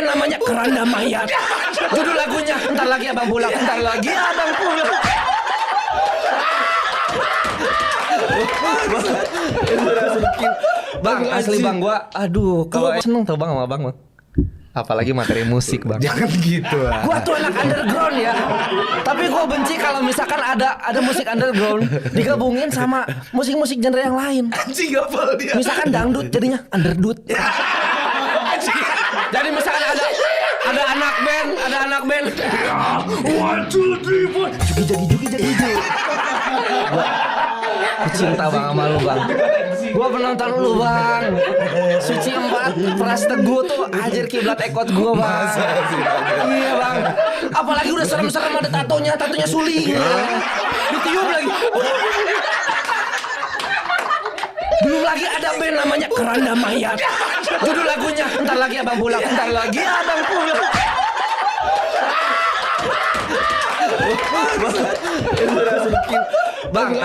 Namanya Keranda Mayat. Judul lagunya Entar Lagi Abang Pulang. Entar Lagi Abang Pulang. Bang, asli bang, gua aduh kalau seneng tau bang sama bang. Apalagi materi musik bang. Jangan gitu lah. Gua tuh anak underground ya. Tapi gua benci kalau misalkan ada musik underground digabungin sama musik-musik genre yang lain. Anjing apa dia? Misalkan dangdut jadinya underdut. Jadi misalkan ada anak band. One, two, three, four. Jugi. Gua cinta bang sama lu bang. Gua penonton lu bang. Suci 4 Pras Teguh tuh ajar kiblat ekot gua bang. Iya bang. Apalagi udah serem-serem ada tatonya suling. Ditiup lagi. Belum lagi ada band namanya Keranda Mayat. Judul lagunya Entar Lagi Abang Pulang. Entar Lagi Abang Pulang. Bang,